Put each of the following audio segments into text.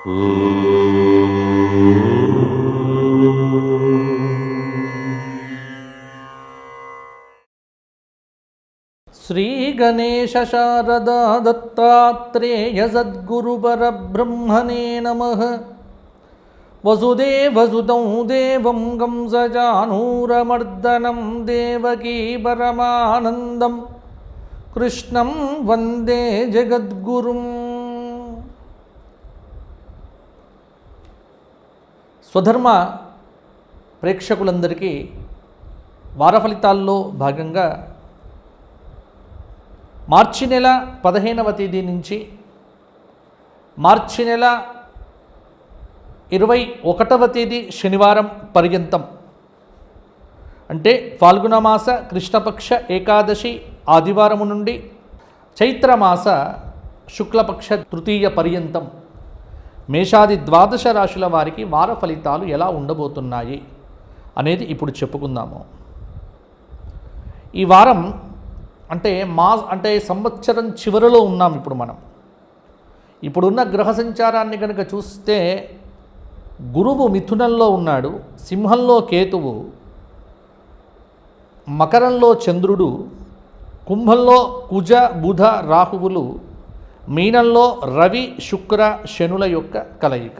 శ్రీ గణేశ శారదా దత్తాత్రేయ సద్గురు పరబ్రహ్మణే నమః. వసుదేవసుతం దేవం కంసచానూరమర్దనం దేవకీ పరమానందం కృష్ణం వందే జగద్గురుం. స్వధర్మ ప్రేక్షకులందరికీ వార ఫలితాల్లో భాగంగా మార్చి నెల 15వ తేదీ నుంచి మార్చి నెల 21వ తేదీ శనివారం పర్యంతం, అంటే ఫాల్గుణమాస కృష్ణపక్ష ఏకాదశి ఆదివారము నుండి చైత్రమాస శుక్లపక్ష తృతీయ పర్యంతం మేషాది 12 రాశుల వారికి వార ఫలితాలు ఎలా ఉండబోతున్నాయి అనేది ఇప్పుడు చెప్పుకుందాము. ఈ వారం అంటే సంవత్సరం చివరిలో ఉన్నాం ఇప్పుడు మనం. ఇప్పుడున్న గ్రహ సంచారాన్ని కనుక చూస్తే గురువు మిథునంలో ఉన్నాడు, సింహంలో కేతువు, మకరంలో చంద్రుడు, కుంభంలో కుజ బుధ రాహువులు, మీనంలో రవి శుక్ర శనుల యొక్క కలయిక.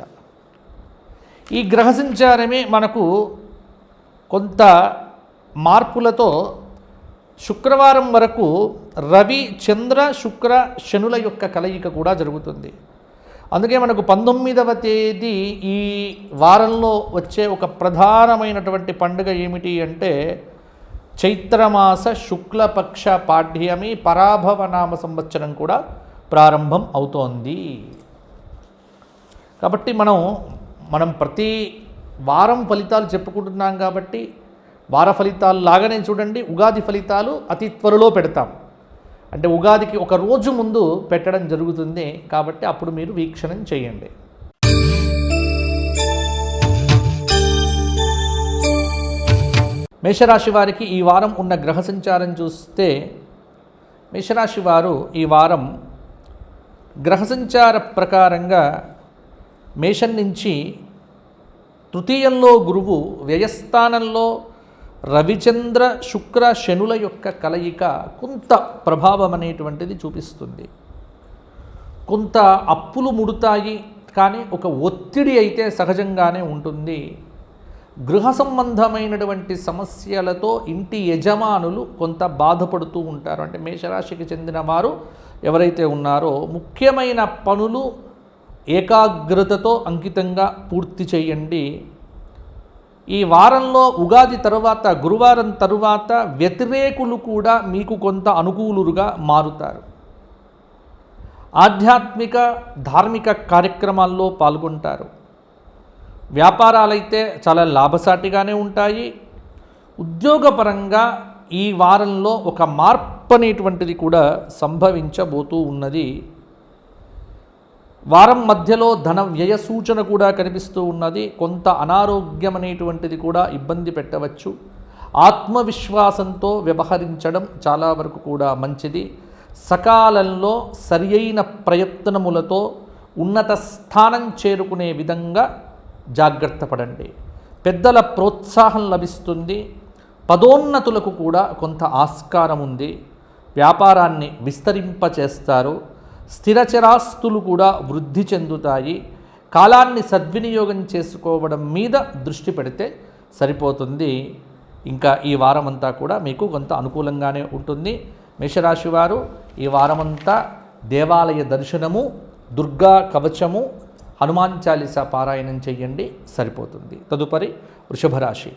ఈ గ్రహ సంచారమే మనకు కొంత మార్పులతో శుక్రవారం వరకు రవి చంద్ర శుక్ర శనుల యొక్క కలయిక కూడా జరుగుతుంది. అందుకే మనకు 19వ తేదీ ఈ వారంలో వచ్చే ఒక ప్రధానమైనటువంటి పండుగ ఏమిటి అంటే చైత్రమాస శుక్లపక్ష పాఠ్యమి పరాభవనామ సంవత్సరం కూడా ప్రారంభం అవుతోంది. కాబట్టి మనం ప్రతి వారం ఫలితాలు చెప్పుకుంటున్నాం కాబట్టి వార ఫలితాలు లాగానే చూడండి, ఉగాది ఫలితాలు అతి త్వరలో పెడతాం. అంటే ఉగాదికి ఒక రోజు ముందు పెట్టడం జరుగుతుంది కాబట్టి అప్పుడు మీరు వీక్షణం చేయండి. మేషరాశి వారికి ఈ వారం ఉన్న గ్రహ సంచారం చూస్తే మేషరాశి వారు ఈ వారం గ్రహ సంచార ప్రకారంగా మేషం నుంచి తృతీయంలో గురువు, వ్యయస్థానంలో రవిచంద్ర శుక్ర శనుల యొక్క కలయిక కొంత ప్రభావం అనేటువంటిది చూపిస్తుంది. కొంత అప్పులు ముడుతాయి, కానీ ఒక ఒత్తిడి అయితే సహజంగానే ఉంటుంది. గృహ సంబంధమైనటువంటి సమస్యలతో ఇంటి యజమానులు కొంత బాధపడుతూ ఉంటారు. అంటే మేషరాశికి చెందిన వారు ఎవరైతే ఉన్నారో ముఖ్యమైన పనులు ఏకాగ్రతతో అంకితంగా పూర్తి చేయండి. ఈ వారంలో ఉగాది తరువాత గురువారం తరువాత వ్యతిరేకులు కూడా మీకు కొంత అనుకూలుగా మారుతారు. ఆధ్యాత్మిక ధార్మిక కార్యక్రమాల్లో పాల్గొంటారు. వ్యాపారాలైతే చాలా లాభసాటిగానే ఉంటాయి. ఉద్యోగపరంగా ఈ వారంలో ఒక మార్పు అనేటువంటిది కూడా సంభవించబోతూ ఉన్నది. వారం మధ్యలో ధన వ్యయ సూచన కూడా కనిపిస్తూ ఉన్నది. కొంత అనారోగ్యం అనేటువంటిది కూడా ఇబ్బంది పెట్టవచ్చు. ఆత్మవిశ్వాసంతో వ్యవహరించడం చాలా వరకు కూడా మంచిది. సకాలంలో సరి అయిన ప్రయత్నములతో ఉన్నత స్థానం చేరుకునే విధంగా జాగ్రత్త పడండి. పెద్దల ప్రోత్సాహం లభిస్తుంది. పదోన్నతులకు కూడా కొంత ఆస్కారం ఉంది. వ్యాపారాన్ని విస్తరింపచేస్తారు. స్థిరచరాస్తులు కూడా వృద్ధి చెందుతాయి. కాలాన్ని సద్వినియోగం చేసుకోవడం మీద దృష్టి పెడితే సరిపోతుంది. ఇంకా ఈ వారమంతా కూడా మీకు కొంత అనుకూలంగానే ఉంటుంది. మేషరాశి వారు ఈ వారమంతా దేవాలయ దర్శనము, దుర్గా కవచము, హనుమాన్ చాలీసా పారాయణం చేయండి, సరిపోతుంది. తదుపరి వృషభ రాశి.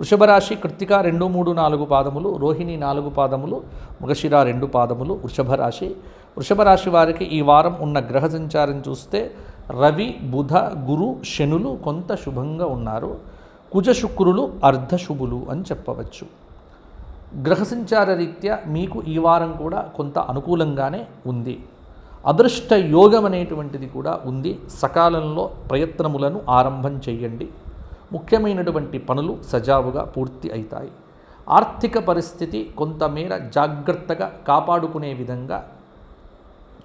వృషభ రాశి కృత్తిక 2, 3, 4 పాదములు, రోహిణి 4 పాదములు, మృగశిర 2 పాదములు వృషభ రాశి. వృషభ రాశి వారికి ఈ వారం ఉన్న గ్రహ సంచారం చూస్తే రవి బుధ గురు శనులు కొంత శుభంగా ఉన్నారు. కుజ శుక్రులు అర్ధశుభులు అని చెప్పవచ్చు. గ్రహ సంచార రీత్యా మీకు ఈ వారం కూడా కొంత అనుకూలంగానే ఉంది. అదృష్ట యోగం అనేటువంటిది కూడా ఉంది. సకాలంలో ప్రయత్నములను ఆరంభం చేయండి. ముఖ్యమైనటువంటి పనులు సజావుగా పూర్తి అవుతాయి. ఆర్థిక పరిస్థితి కొంతమేర జాగ్రత్తగా కాపాడుకునే విధంగా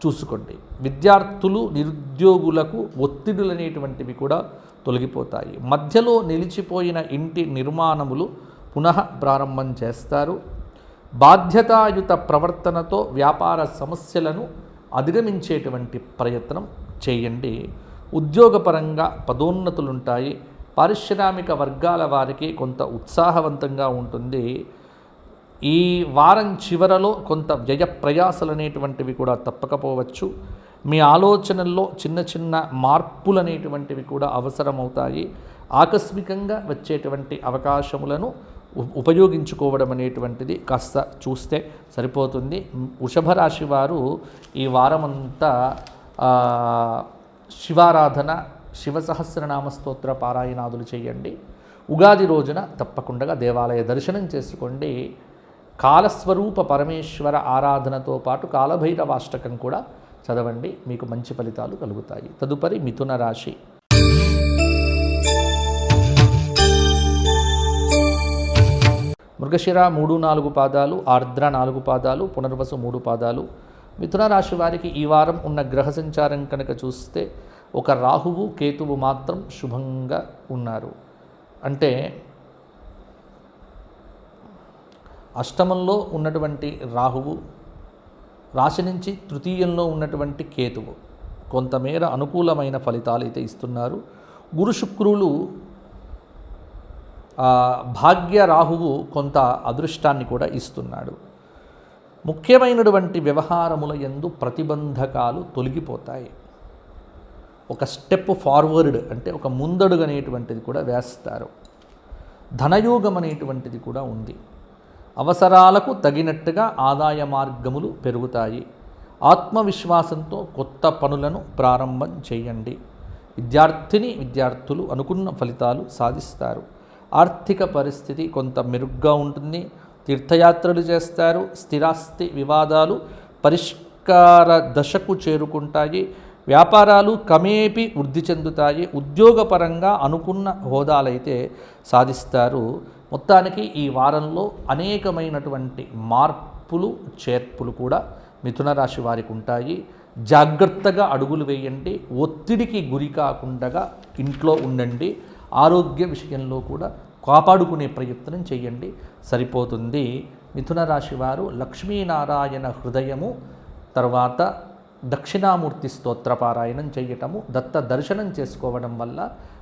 చూసుకోండి. విద్యార్థులు నిరుద్యోగులకు ఒత్తిడులు అనేటువంటివి కూడా తొలగిపోతాయి. మధ్యలో నిలిచిపోయిన ఇంటి నిర్మాణములు పునః ప్రారంభం చేస్తారు. బాధ్యతాయుత ప్రవర్తనతో వ్యాపార సమస్యలను అధిగమించేటువంటి ప్రయత్నం చేయండి. ఉద్యోగపరంగా పదోన్నతులుంటాయి. పారిశ్రామిక వర్గాల వారికి కొంత ఉత్సాహవంతంగా ఉంటుంది. ఈ వారం చివరలో కొంత వ్యయ ప్రయాసలు అనేటువంటివి కూడా తప్పకపోవచ్చు. మీ ఆలోచనల్లో చిన్న చిన్న మార్పులు అనేటువంటివి కూడా అవసరమవుతాయి. ఆకస్మికంగా వచ్చేటువంటి అవకాశములను ఉపయోగించుకోవడం అనేటువంటిది కాస్త చూస్తే సరిపోతుంది. వృషభ రాశి వారు ఈ వారమంతా శివారాధన, శివ సహస్రనామ స్తోత్ర పారాయణాదులు చేయండి. ఉగాది రోజున తప్పకుండా దేవాలయ దర్శనం చేసుకోండి. కాలస్వరూప పరమేశ్వర ఆరాధనతో పాటు కాలభైరవాష్టకం కూడా చదవండి. మీకు మంచి ఫలితాలు కలుగుతాయి. తదుపరి మిథున రాశి. మృగశిర 3-4 పాదాలు, ఆర్ద్ర 4 పాదాలు, పునర్వసు 3 పాదాలు. మిథున రాశి వారికి ఈ వారం ఉన్న గ్రహ సంచారం కనుక చూస్తే ఒక రాహువు కేతువు మాత్రం శుభంగా ఉన్నారు. అంటే అష్టమంలో ఉన్నటువంటి రాహువు, రాశి నుంచి తృతీయంలో ఉన్నటువంటి కేతువు కొంతమేర అనుకూలమైన ఫలితాలు అయితే ఇస్తున్నారు. గురు శుక్రులు భాగ్య రాహువు కొంత అదృష్టాన్ని కూడా ఇస్తున్నాడు. ముఖ్యమైనటువంటి వ్యవహారముల యందు ప్రతిబంధకాలు తొలగిపోతాయి. ఒక స్టెప్ ఫార్వర్డ్ అంటే ఒక ముందడుగు అనేటువంటిది కూడా వేస్తారు. ధనయోగం అనేటువంటిది కూడా ఉంది. అవసరాలకు తగినట్టుగా ఆదాయ మార్గములు పెరుగుతాయి. ఆత్మవిశ్వాసంతో కొత్త పనులను ప్రారంభం చేయండి. విద్యార్థులు అనుకున్న ఫలితాలు సాధిస్తారు. ఆర్థిక పరిస్థితి కొంత మెరుగ్గా ఉంటుంది. తీర్థయాత్రలు చేస్తారు. స్థిరాస్తి వివాదాలు పరిష్కార దశకు చేరుకుంటాయి. వ్యాపారాలు క్రమేపీ వృద్ధి చెందుతాయి. ఉద్యోగపరంగా అనుకున్న హోదాలైతే సాధిస్తారు. మొత్తానికి ఈ వారంలో అనేకమైనటువంటి మార్పులు చేర్పులు కూడా మిథున రాశి వారికి ఉంటాయి. జాగ్రత్తగా అడుగులు వేయండి. ఒత్తిడికి గురి కాకుండా ఇంట్లో ఉండండి. ఆరోగ్య విషయంలో కూడా కాపాడుకునే ప్రయత్నం చేయండి, సరిపోతుంది. మిథున రాశి వారు లక్ష్మీనారాయణ హృదయము తర్వాత దక్షిణామూర్తి స్తోత్రపారాయణం చేయటము, దత్త దర్శనం చేసుకోవడం వల్ల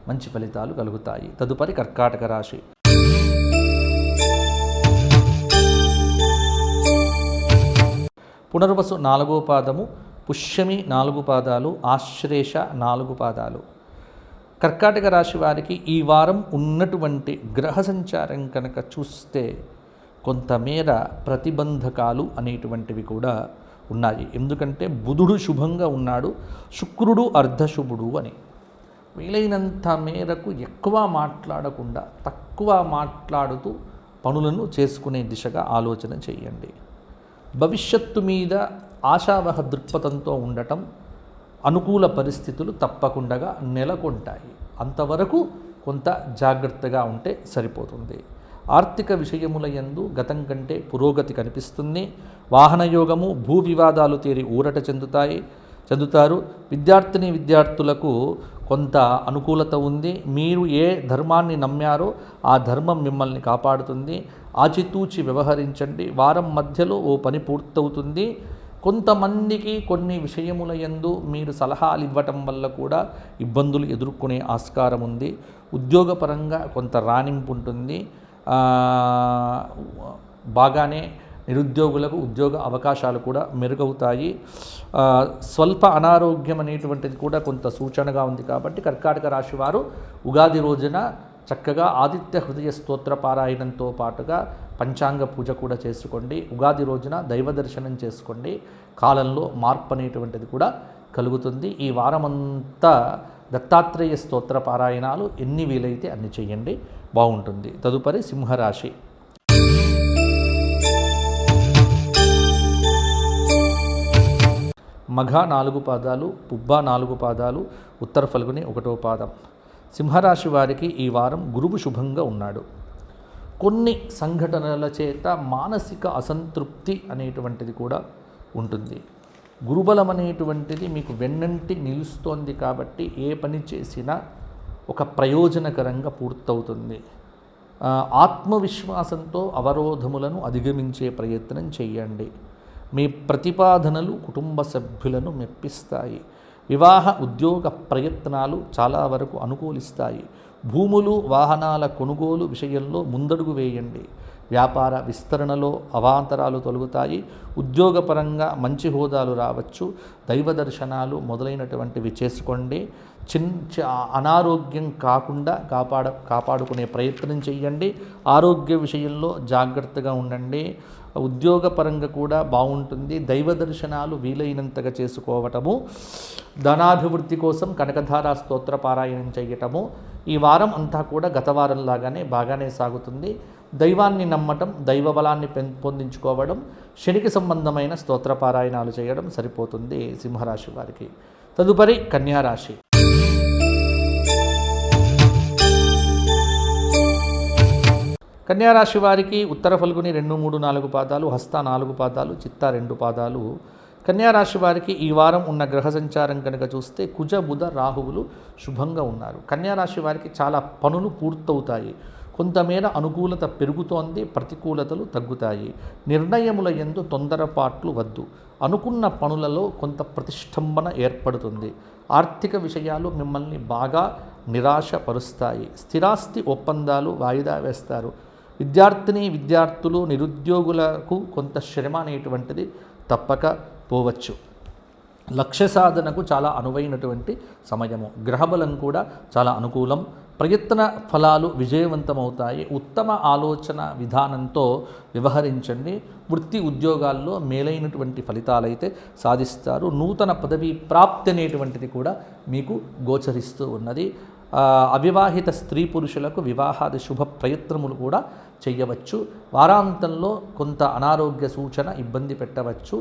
మంచి ఫలితాలు కలుగుతాయి. తదుపరి కర్కాటక రాశి. పునర్వసు 4వ పాదము, పుష్యమి 4 పాదాలు, ఆశ్లేష 4 పాదాలు. కర్కాటక రాశి వారికి ఈ వారం ఉన్నటువంటి గ్రహ సంచారం కనుక చూస్తే కొంతమేర ప్రతిబంధకాలు అనేటువంటివి కూడా ఉన్నాయి. ఎందుకంటే బుధుడు శుభంగా ఉన్నాడు, శుక్రుడు అర్ధశుభుడు అని. వీలైనంత మేరకు ఎక్కువ మాట్లాడకుండా తక్కువ మాట్లాడుతూ పనులను చేసుకునే దిశగా ఆలోచన చేయండి. భవిష్యత్తు మీద ఆశావహ దృక్పథంతో ఉండటం, అనుకూల పరిస్థితులు తప్పకుండా నెలకొంటాయి. అంతవరకు కొంత జాగ్రత్తగా ఉంటే సరిపోతుంది. ఆర్థిక విషయముల యందు గతం కంటే పురోగతి కనిపిస్తుంది. వాహనయోగము, భూ వివాదాలు తీరి ఊరట చెందుతారు. విద్యార్థులకు కొంత అనుకూలత ఉంది. మీరు ఏ ధర్మాన్ని నమ్మారో ఆ ధర్మం మిమ్మల్ని కాపాడుతుంది. ఆచితూచి వ్యవహరించండి. వారం మధ్యలో ఓ పని పూర్తవుతుంది. కొంతమందికి కొన్ని విషయముల యందు మీరు సలహాలు ఇవ్వటం వల్ల కూడా ఇబ్బందులు ఎదుర్కొనే ఆస్కారం ఉంది. ఉద్యోగపరంగా కొంత రాణింపు ఉంటుంది. బాగానే నిరుద్యోగులకు ఉద్యోగ అవకాశాలు కూడా మెరుగవుతాయి. స్వల్ప అనారోగ్యం అనేటువంటిది కూడా కొంత సూచనగా ఉంది. కాబట్టి కర్కాటక రాశి వారు ఉగాది రోజున చక్కగా ఆదిత్య హృదయ స్తోత్ర పారాయణంతో పాటుగా పంచాంగ పూజ కూడా చేసుకోండి. ఉగాది రోజున దైవ దర్శనం చేసుకోండి. కాలంలో మార్పు అనేటువంటిది కూడా కలుగుతుంది. ఈ వారమంతా దత్తాత్రేయ స్తోత్ర పారాయణాలు ఎన్ని వీలైతే అన్ని చేయండి, బాగుంటుంది. తదుపరి సింహరాశి. మఘ 4 పాదాలు, పుబ్బ 4 పాదాలు, ఉత్తర ఫల్గుని 1వ పాదం. సింహరాశి వారికి ఈ వారం గురువు శుభంగా ఉన్నాడు. కొన్ని సంఘటనల చేత మానసిక అసంతృప్తి అనేటువంటిది కూడా ఉంటుంది. గురుబలం అనేటువంటిది మీకు వెన్నంటి నిలుస్తోంది కాబట్టి ఏ పని చేసినా ఒక ప్రయోజనకరంగా పూర్తవుతుంది. ఆత్మవిశ్వాసంతో అవరోధములను అధిగమించే ప్రయత్నం చేయండి. మీ ప్రతిపాదనలు కుటుంబ సభ్యులను మెప్పిస్తాయి. వివాహ ఉద్యోగ ప్రయత్నాలు చాలా వరకు అనుకూలిస్తాయి. భూములు వాహనాల కొనుగోలు విషయంలో ముందడుగు వేయండి. వ్యాపార విస్తరణలో అవాంతరాలు తొలగుతాయి. ఉద్యోగపరంగా మంచి హోదాలు రావచ్చు. దైవ దర్శనాలు మొదలైనటువంటివి చేసుకోండి. అనారోగ్యం కాకుండా కాపాడుకునే ప్రయత్నం చేయండి. ఆరోగ్య విషయంలో జాగ్రత్తగా ఉండండి. ఉద్యోగపరంగా కూడా బాగుంటుంది. దైవ దర్శనాలు వీలైనంతగా చేసుకోవటము, ధనాభివృద్ధి కోసం కనకధార స్తోత్ర పారాయణం చేయటము ఈ వారం అంతా కూడా గత వారంలాగానే బాగానే సాగుతుంది. దైవాన్ని నమ్మటం, దైవ బలాన్ని పెంపొందించుకోవడం, శనికి సంబంధమైన స్తోత్ర పారాయణాలు చేయడం సరిపోతుంది సింహరాశి వారికి. తదుపరి కన్యారాశి. కన్యారాశి వారికి ఉత్తర ఫల్గుని 2, 3, 4 పాదాలు, హస్త 4 పాదాలు, చిత్త 2 పాదాలు. కన్యారాశి వారికి ఈ వారం ఉన్న గ్రహ సంచారం కనుక చూస్తే కుజ బుధ రాహువులు శుభంగా ఉన్నారు. కన్యారాశి వారికి చాలా పనులు పూర్తవుతాయి. కొంతమేర అనుకూలత పెరుగుతోంది, ప్రతికూలతలు తగ్గుతాయి. నిర్ణయముల యందు తొందరపాట్లు వద్దు. అనుకున్న పనులలో కొంత ప్రతిష్టంభన ఏర్పడుతుంది. ఆర్థిక విషయాలు మిమ్మల్ని బాగా నిరాశపరుస్తాయి. స్థిరాస్తి ఒప్పందాలు వాయిదా వేస్తారు. విద్యార్థులు నిరుద్యోగులకు కొంత శ్రమ అనేటువంటిది తప్పక పోవచ్చు. లక్ష్య సాధనకు చాలా అనువైనటువంటి సమయము. గ్రహబలం కూడా చాలా అనుకూలం. ప్రయత్న ఫలాలు విజయవంతమవుతాయి. ఉత్తమ ఆలోచన విధానంతో వ్యవహరించండి. వృత్తి ఉద్యోగాల్లో మేలైనటువంటి ఫలితాలైతే సాధిస్తారు. నూతన పదవి ప్రాప్తి అనేటువంటిది కూడా మీకు గోచరిస్తూ ఉన్నది. అవివాహిత స్త్రీ పురుషులకు వివాహాది శుభ ప్రయత్నములు కూడా చేయవచ్చు. వారాంతంలో కొంత అనారోగ్య సూచన ఇబ్బంది పెట్టవచ్చు.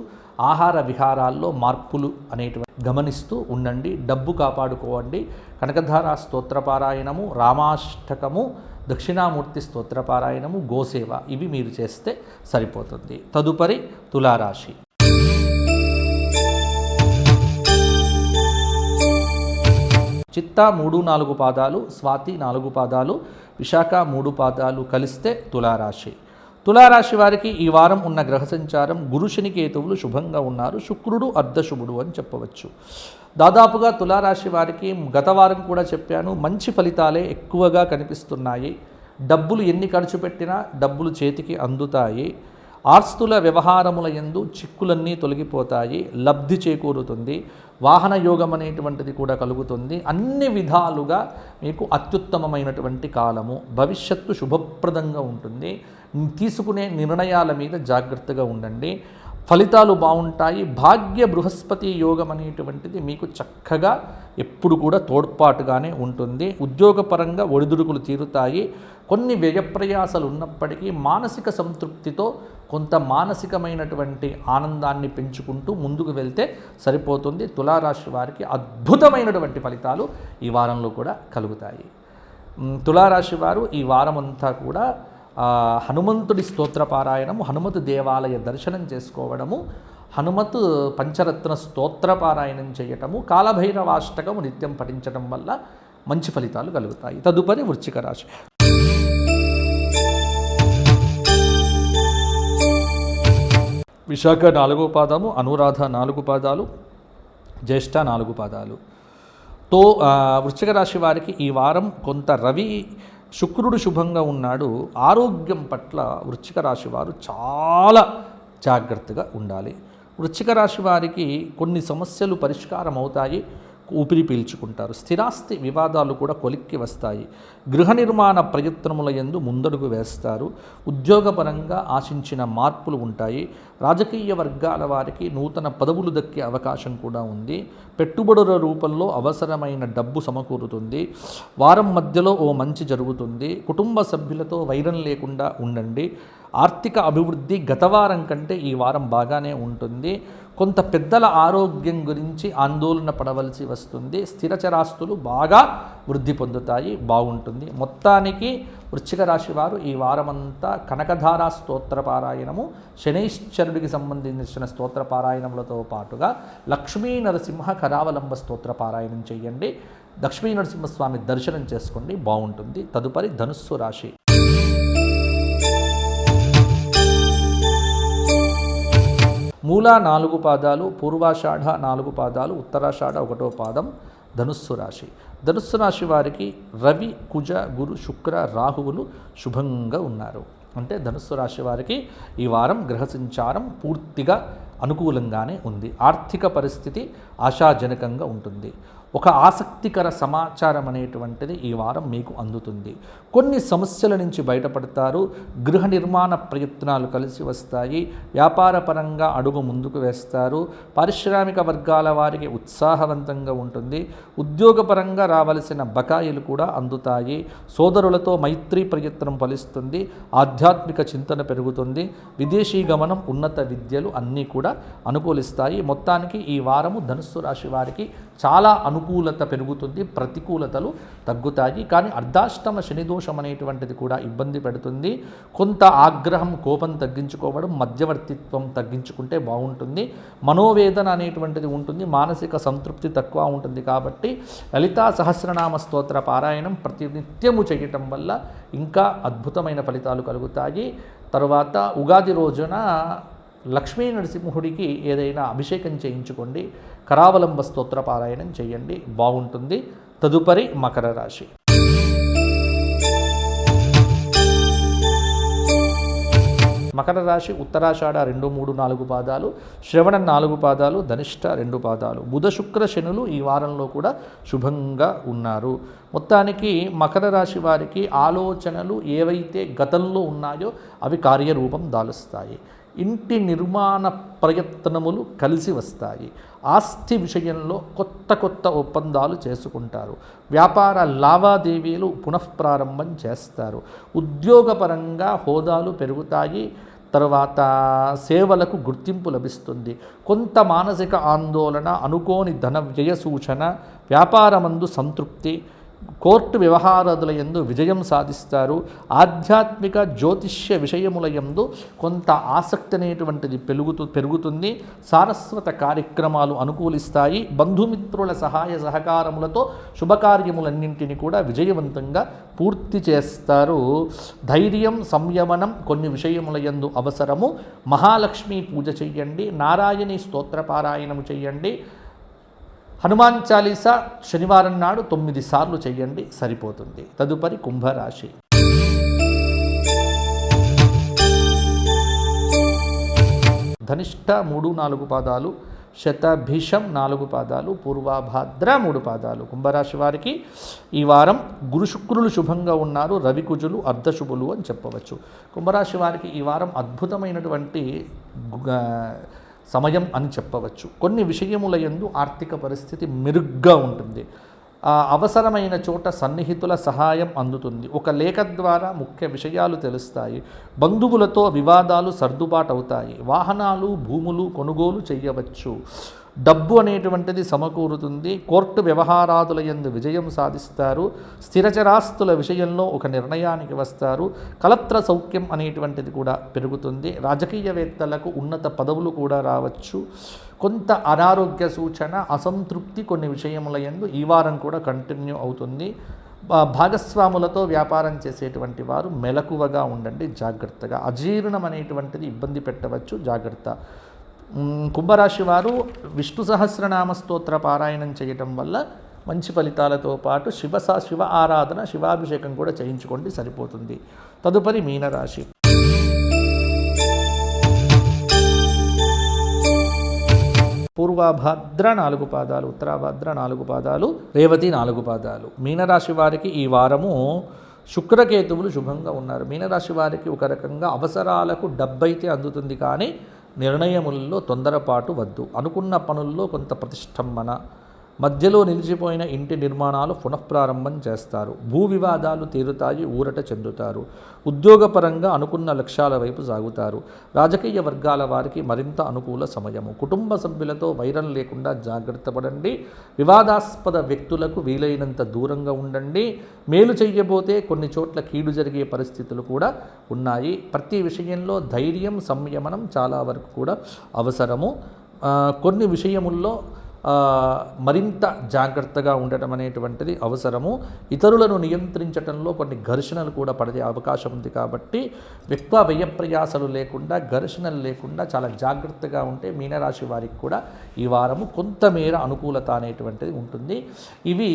ఆహార విహారాల్లో మార్పులు అనేటువంటి గమనిస్తూ ఉండండి. డబ్బు కాపాడుకోండి. కనకధార స్తోత్రపారాయణము, రామాష్టకము, దక్షిణామూర్తి స్తోత్రపారాయణము, గోసేవ ఇవి మీరు చేస్తే సరిపోతుంది. తదుపరి తులారాశి. చిత్త 3, 4 పాదాలు, స్వాతి 4 పాదాలు, విశాఖ 3 పాదాలు కలిస్తే తులారాశి. తులారాశి వారికి ఈ వారం ఉన్న గ్రహ సంచారం గురు శని కేతువులు శుభంగా ఉన్నారు. శుక్రుడు అర్ధశుభుడు అని చెప్పవచ్చు. దాదాపుగా తులారాశి వారికి గత వారం కూడా చెప్పాను, మంచి ఫలితాలే ఎక్కువగా కనిపిస్తున్నాయి. డబ్బులు ఎన్ని ఖర్చు పెట్టినా డబ్బులు చేతికి అందుతాయి. ఆస్తుల వ్యవహారముల యందు చిక్కులన్నీ తొలగిపోతాయి. లబ్ధి చేకూరుతుంది. వాహన యోగం అనేటువంటిది కూడా కలుగుతుంది. అన్ని విధాలుగా మీకు అత్యుత్తమమైనటువంటి కాలము. భవిష్యత్తు శుభప్రదంగా ఉంటుంది. తీసుకునే నిర్ణయాల మీద జాగ్రత్తగా ఉండండి. ఫలితాలు బాగుంటాయి. భాగ్య బృహస్పతి యోగం అనేటువంటిది మీకు చక్కగా ఎప్పుడు కూడా తోడ్పాటుగానే ఉంటుంది. ఉద్యోగపరంగా ఒడిదుడుకులు తీరుతాయి. కొన్ని వ్యయప్రయాసాలు ఉన్నప్పటికీ మానసిక సంతృప్తితో కొంత మానసికమైనటువంటి ఆనందాన్ని పెంచుకుంటూ ముందుకు వెళ్తే సరిపోతుంది. తులారాశి వారికి అద్భుతమైనటువంటి ఫలితాలు ఈ వారంలో కూడా కలుగుతాయి. తులారాశి వారు ఈ వారమంతా కూడా హనుమంతుడి స్తోత్రపారాయణము, హనుమతు దేవాలయ దర్శనం చేసుకోవడము, హనుమతు పంచరత్న స్తోత్రపారాయణం చేయటము, కాలభైరవాష్టకము నిత్యం పఠించడం వల్ల మంచి ఫలితాలు కలుగుతాయి. తదుపరి వృశ్చిక రాశి. విశాఖ 4 పాదము, అనురాధ 4 పాదాలు, జ్యేష్ఠ 4 పాదాలు. వృశ్చిక రాశి వారికి ఈ వారం కొంత శుక్రుడు శుభంగా ఉన్నాడు. ఆరోగ్యం పట్ల వృశ్చిక రాశి వారు చాలా జాగ్రత్తగా ఉండాలి. వృశ్చిక రాశి వారికి కొన్ని సమస్యలు పరిష్కారం అవుతాయి. ఊపిరి పీల్చుకుంటారు. స్థిరాస్తి వివాదాలు కూడా కొలిక్కి వస్తాయి. గృహ నిర్మాణ ప్రయత్నముల యందు ముందడుగు వేస్తారు. ఉద్యోగపరంగా ఆశించిన మార్పులు ఉంటాయి. రాజకీయ వర్గాల వారికి నూతన పదవులు దక్కే అవకాశం కూడా ఉంది. పెట్టుబడుల రూపంలో అవసరమైన డబ్బు సమకూరుతుంది. వారం మధ్యలో ఓ మంచి జరుగుతుంది. కుటుంబ సభ్యులతో వైరం లేకుండా ఉండండి. ఆర్థిక అభివృద్ధి గత వారం కంటే ఈ వారం బాగానే ఉంటుంది. కొంత పెద్దల ఆరోగ్యం గురించి ఆందోళన పడవలసి వస్తుంది. స్థిరచరాస్తులు బాగా వృద్ధి పొందుతాయి, బాగుంటుంది. మొత్తానికి వృశ్చిక రాశి వారు ఈ వారమంతా కనకధార స్తోత్ర పారాయణము, శనైశ్చరుడికి సంబంధించిన స్తోత్ర పారాయణములతో పాటుగా లక్ష్మీ నరసింహ కరావలంబ స్తోత్ర పారాయణం చేయండి. లక్ష్మీ నరసింహస్వామి దర్శనం చేసుకోండి, బాగుంటుంది. తదుపరి ధనుస్సు రాశి. మూల 4 పాదాలు, పూర్వాషాఢ 4 పాదాలు, ఉత్తరాషాఢ 1వ పాదం ధనుస్సు రాశి. ధనుస్సు రాశి వారికి రవి, కుజ, గురు, శుక్ర, రాహువులు శుభంగా ఉన్నారు. అంటే ధనుస్సు రాశి వారికి ఈ వారం గ్రహ సంచారం పూర్తిగా అనుకూలంగానే ఉంది. ఆర్థిక పరిస్థితి ఆశాజనకంగా ఉంటుంది. ఒక ఆసక్తికర సమాచారం అనేటువంటిది ఈ వారం మీకు అందుతుంది. కొన్ని సమస్యల నుంచి బయటపడతారు. గృహ నిర్మాణ ప్రయత్నాలు కలిసి వస్తాయి. వ్యాపారపరంగా అడుగు ముందుకు వేస్తారు. పారిశ్రామిక వర్గాల వారికి ఉత్సాహవంతంగా ఉంటుంది. ఉద్యోగపరంగా రావలసిన బకాయిలు కూడా అందుతాయి. సోదరులతో మైత్రి ప్రయత్నం ఫలిస్తుంది. ఆధ్యాత్మిక చింతన పెరుగుతుంది. విదేశీ గమనం, ఉన్నత విద్యలు అన్నీ కూడా అనుకూలిస్తాయి. మొత్తానికి ఈ వారము ధనుస్సు రాశి వారికి చాలా అనుకూలత పెరుగుతుంది, ప్రతికూలతలు తగ్గుతాయి. కానీ అర్ధాష్టమ శనిదోషం అనేటువంటిది కూడా ఇబ్బంది పెడుతుంది. కొంత ఆగ్రహం, కోపం తగ్గించుకోవడం, మధ్యవర్తిత్వం తగ్గించుకుంటే బాగుంటుంది. మనోవేదన అనేటువంటిది ఉంటుంది, మానసిక సంతృప్తి తక్కువ ఉంటుంది. కాబట్టి లలితా సహస్రనామ స్తోత్ర పారాయణం ప్రతినిత్యము చేయటం వల్ల ఇంకా అద్భుతమైన ఫలితాలు కలుగుతాయి. తరువాత ఉగాది రోజున లక్ష్మీ నరసింహుడికి ఏదైనా అభిషేకం చేయించుకోండి. కరావలంబ స్తోత్ర పారాయణం చేయండి, బాగుంటుంది. తదుపరి మకర రాశి. మకర రాశి ఉత్తరాషాఢ 2, 3, 4 పాదాలు, శ్రవణ 4 పాదాలు, ధనిష్ట 2 పాదాలు. బుధ, శుక్ర, శనులు ఈ వారంలో కూడా శుభంగా ఉన్నారు. మొత్తానికి మకర రాశి వారికి ఆలోచనలు ఏవైతే గతంలో ఉన్నాయో అవి కార్యరూపం దాలుస్తాయి. ఇంటి నిర్మాణ ప్రయత్నములు కలిసి వస్తాయి. ఆస్తి విషయంలో కొత్త ఒప్పందాలు చేసుకుంటారు. వ్యాపార లావాదేవీలు పునఃప్రారంభం చేస్తారు. ఉద్యోగపరంగా హోదాలు పెరుగుతాయి. తర్వాత సేవలకు గుర్తింపు లభిస్తుంది. కొంత మానసిక ఆందోళన, అనుకోని ధన వ్యయ సూచన, వ్యాపారమందు సంతృప్తి, కోర్టు వ్యవహారాదుల యందు విజయం సాధిస్తారు. ఆధ్యాత్మిక జ్యోతిష్య విషయముల యందు కొంత ఆసక్తి అనేటువంటిది పెరుగుతుంది. సారస్వత కార్యక్రమాలు అనుకూలిస్తాయి. బంధుమిత్రుల సహాయ సహకారములతో శుభకార్యములన్నింటినీ కూడా విజయవంతంగా పూర్తి చేస్తారు. ధైర్యం, సంయమనం కొన్ని విషయముల యందు అవసరము. మహాలక్ష్మి పూజ చెయ్యండి. నారాయణి స్తోత్ర పారాయణము చెయ్యండి. హనుమాన్ చాలీసా శనివారం నాడు 9 సార్లు చేయండి, సరిపోతుంది. తదుపరి కుంభరాశి. ధనిష్ట 3, 4 పాదాలు, శతభిషం 4 పాదాలు, పూర్వాభాద్ర 3 పాదాలు. కుంభరాశి వారికి ఈ వారం గురు శుక్రులు శుభంగా ఉన్నారు. రవికుజులు అర్ధశుభులు అని చెప్పవచ్చు. కుంభరాశి వారికి ఈ వారం అద్భుతమైనటువంటి సమయం అని చెప్పవచ్చు. కొన్ని విషయముల యందు ఆర్థిక పరిస్థితి మెరుగ్గా ఉంటుంది. అవసరమైన చోట సన్నిహితుల సహాయం అందుతుంది. ఒక లేఖ ద్వారా ముఖ్య విషయాలు తెలుస్తాయి. బంధువులతో వివాదాలు సర్దుబాటు అవుతాయి. వాహనాలు, భూములు కొనుగోలు చేయవచ్చు. డబ్బు అనేటువంటిది సమకూరుతుంది. కోర్టు వ్యవహారాదుల యందు విజయం సాధిస్తారు. స్థిరచరాస్తుల విషయంలో ఒక నిర్ణయానికి వస్తారు. కలత్ర సౌఖ్యం అనేటువంటిది కూడా పెరుగుతుంది. రాజకీయవేత్తలకు ఉన్నత పదవులు కూడా రావచ్చు. కొంత అనారోగ్య సూచన, అసంతృప్తి కొన్ని విషయముల యందు ఈ వారం కూడా కంటిన్యూ అవుతుంది. భాగస్వాములతో వ్యాపారం చేసేటువంటి వారు మెలకువగా ఉండండి, జాగ్రత్తగా. అజీర్ణం అనేటువంటిది ఇబ్బంది పెట్టవచ్చు, జాగ్రత్త. కుంభరాశి వారు విష్ణు సహస్రనామ స్తోత్ర పారాయణం చేయటం వల్ల మంచి ఫలితాలతో పాటు శివ ఆరాధన, శివాభిషేకం కూడా చేయించుకోండి, సరిపోతుంది. తదుపరి మీనరాశి. పూర్వభద్ర 4 పాదాలు, ఉత్తరాభద్ర 4 పాదాలు, రేవతి 4 పాదాలు. మీనరాశి వారికి ఈ వారము శుక్రకేతువులు శుభంగా ఉన్నారు. మీనరాశి వారికి ఒక రకంగా అవసరాలకు డబ్బైతే అందుతుంది, కానీ నిర్ణయముల్లో తొందరపాటు వద్దు. అనుకున్న పనుల్లో కొంత ప్రతిష్టంభన, మధ్యలో నిలిచిపోయిన ఇంటి నిర్మాణాలు పునఃప్రారంభం చేస్తారు. భూ వివాదాలు తీరుతాయి, ఊరట చెందుతారు. ఉద్యోగపరంగా అనుకున్న లక్ష్యాల వైపు సాగుతారు. రాజకీయ వర్గాల వారికి మరింత అనుకూల సమయము. కుటుంబ సభ్యులతో వైరం లేకుండా జాగ్రత్త పడండి. వివాదాస్పద వ్యక్తులకు వీలైనంత దూరంగా ఉండండి. మేలు చెయ్యబోతే కొన్ని చోట్ల కీడు జరిగే పరిస్థితులు కూడా ఉన్నాయి. ప్రతి విషయంలో ధైర్యం, సంయమనం చాలా వరకు కూడా అవసరము. కొన్ని విషయముల్లో మరింత జాగ్రత్తగా ఉండటం అనేటువంటిది అవసరము. ఇతరులను నియంత్రించడంలో కొన్ని ఘర్షణలు కూడా పడే అవకాశం ఉంది కాబట్టి ఎక్కువ వ్యయప్రయాసలు లేకుండా, ఘర్షణలు లేకుండా చాలా జాగ్రత్తగా ఉంటే మీనరాశి వారికి కూడా ఈ వారము కొంతమేర అనుకూలత అనేటువంటిది ఉంటుంది. ఇవి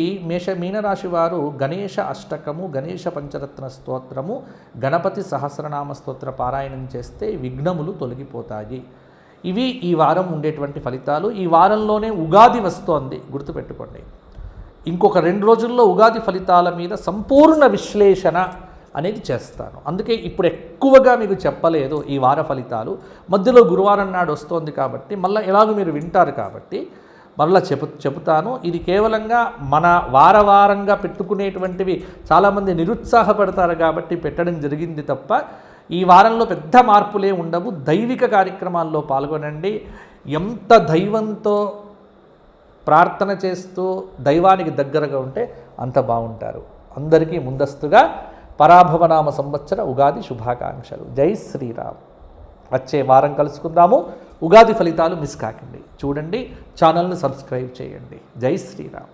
మీనరాశి వారు గణేష అష్టకము, గణేష పంచరత్న స్తోత్రము, గణపతి సహస్రనామ స్తోత్ర పారాయణం చేస్తే విఘ్నములు తొలగిపోతాయి. ఇవి ఈ వారం ఉండేటువంటి ఫలితాలు. ఈ వారంలోనే ఉగాది వస్తోంది, గుర్తుపెట్టుకోండి. ఇంకొక 2 రోజుల్లో ఉగాది ఫలితాల మీద సంపూర్ణ విశ్లేషణ అనేది చేస్తాను. అందుకే ఇప్పుడు ఎక్కువగా మీకు చెప్పలేదు ఈ వార ఫలితాలు. మధ్యలో గురువారం నాడు వస్తోంది కాబట్టి మళ్ళీ ఎలాగో మీరు వింటారు కాబట్టి మరలా చెబుతాను. ఇది కేవలంగా మన వారంగా పెట్టుకునేటువంటివి చాలామంది నిరుత్సాహపడతారు కాబట్టి పెట్టడం జరిగింది తప్ప ఈ వారంలో పెద్ద మార్పులే ఉండవు. దైవిక కార్యక్రమాల్లో పాల్గొనండి. ఎంత దైవంతో ప్రార్థన చేస్తూ దైవానికి దగ్గరగా ఉంటే అంత బాగుంటారు. అందరికీ ముందస్తుగా పరాభవనామ సంవత్సర ఉగాది శుభాకాంక్షలు. జై శ్రీరామ్. వచ్చే వారం కలుసుకుందాము. ఉగాది ఫలితాలు మిస్ కాకండి. చూడండి, ఛానల్ని సబ్స్క్రైబ్ చేయండి. జై శ్రీరామ్.